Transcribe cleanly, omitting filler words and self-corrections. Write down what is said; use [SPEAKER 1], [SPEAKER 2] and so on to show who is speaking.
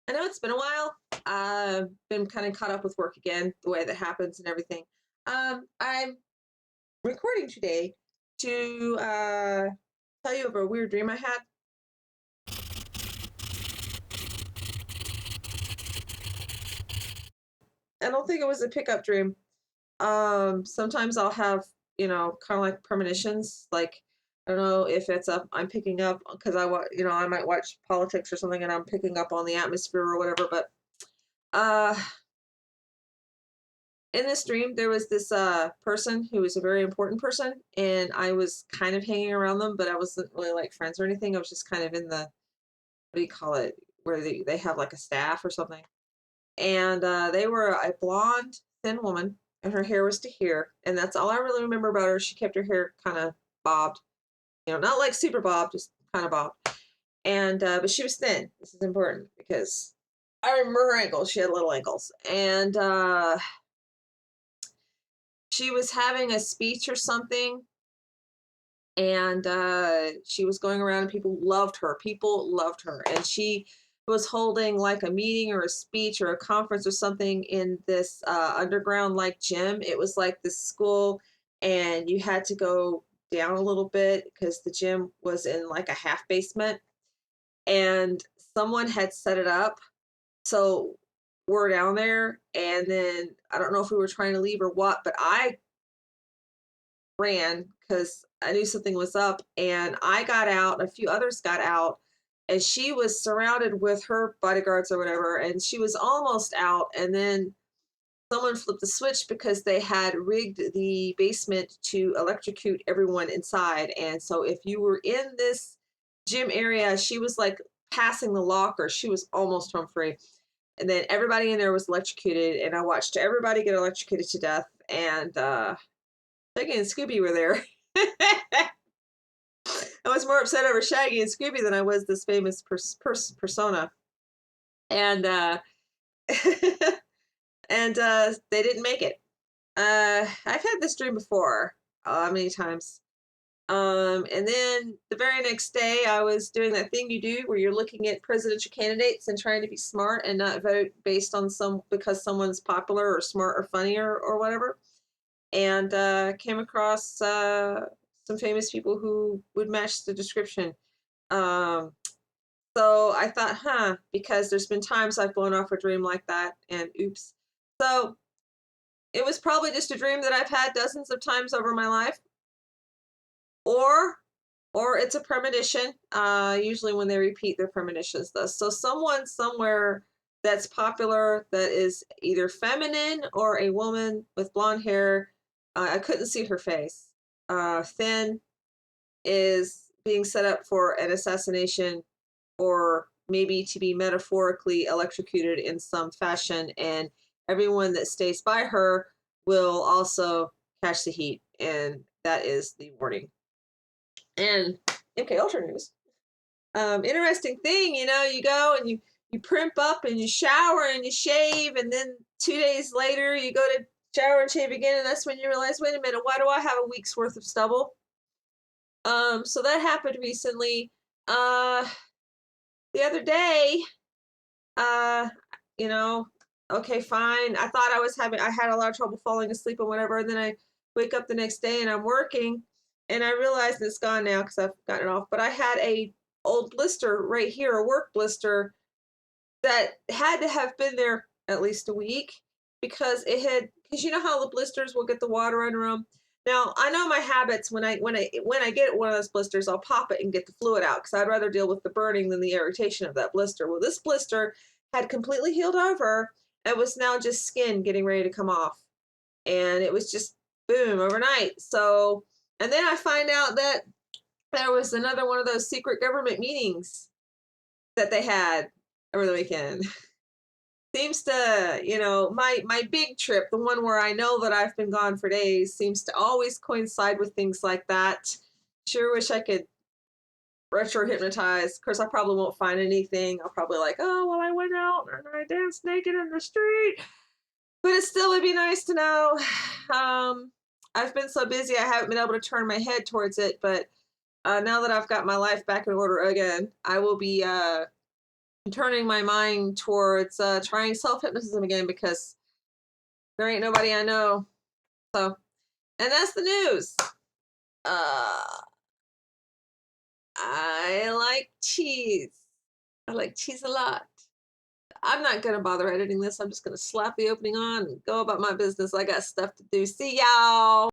[SPEAKER 1] I know it's been a while. I've been kind of caught up with work again, the way that happens and everything. I'm recording today to tell you of a weird dream I had. I don't think it was a pickup dream. Sometimes I'll have, kind of like premonitions. Like, I don't know if it's up, I'm picking up because I might watch politics or something and I'm picking up on the atmosphere or whatever. But uh, in this dream there was this person who was a very important person, and I was kind of hanging around them, but I wasn't really like friends or anything. I was just kind of in the, what do you call it, where they have like a staff or something. And they were a blonde thin woman, and her hair was to here, and that's all I really remember about her. She kept her hair kind of bobbed, not like super bobbed, just kind of bobbed. And but she was thin. This is important because I remember her ankles. She had little ankles. And she was having a speech or something, and she was going around and people loved her. People loved her. And she was holding like a meeting or a speech or a conference or something in this underground like gym. It was like this school, and you had to go down a little bit because the gym was in like a half basement, and someone had set it up. So we're down there, and then I don't know if we were trying to leave or what, but I ran because I knew something was up, and I got out, a few others got out, and she was surrounded with her bodyguards or whatever, and she was almost out, and then someone flipped the switch because they had rigged the basement to electrocute everyone inside. And so if you were in this gym area, she was like passing the locker, she was almost home free. And then everybody in there was electrocuted, and I watched everybody get electrocuted to death. And Shaggy and Scooby were there. I was more upset over Shaggy and Scooby than I was this famous persona. And and they didn't make it. I've had this dream before, many times. And then the very next day, I was doing that thing you do where you're looking at presidential candidates and trying to be smart and not vote based on because someone's popular or smart or funny or whatever. And came across some famous people who would match the description. Um, so I thought, because there's been times I've blown off a dream like that, and oops. So it was probably just a dream that I've had dozens of times over my life, or it's a premonition. Usually when they repeat their premonitions, though. So someone somewhere that's popular, that is either feminine or a woman with blonde hair. I couldn't see her face. Thin, is being set up for an assassination, or maybe to be metaphorically electrocuted in some fashion, and everyone that stays by her will also catch the heat, and that is the warning. And MK Ultra news. Interesting thing, you go and you primp up and you shower and you shave, and then 2 days later you go to shower and shave again, and that's when you realize, wait a minute, why do I have a week's worth of stubble? So that happened recently. Uh, the other day, uh, you know, okay, fine. I had a lot of trouble falling asleep or whatever, and then I wake up the next day and I'm working, and I realize it's gone now because I've gotten it off. But I had a old blister right here, a work blister that had to have been there at least a week, because you know how the blisters will get the water under them. Now I know my habits. When I get one of those blisters, I'll pop it and get the fluid out because I'd rather deal with the burning than the irritation of that blister. Well, this blister had completely healed over. It was now just skin getting ready to come off, and it was just boom overnight. So, and then I find out that there was another one of those secret government meetings that they had over the weekend. Seems to, my big trip, the one where I know that I've been gone for days, seems to always coincide with things like that. Sure wish I could retro hypnotize. Of course, I probably won't find anything. I'll probably like, oh, well, I went out and I danced naked in the street. But it still would be nice to know. I've been so busy, I haven't been able to turn my head towards it. But now that I've got my life back in order again, I will be turning my mind towards trying self-hypnotism again because there ain't nobody I know. So, and that's the news. Uh, I like cheese. I like cheese a lot. I'm not going to bother editing this. I'm just going to slap the opening on and go about my business. I got stuff to do. See y'all.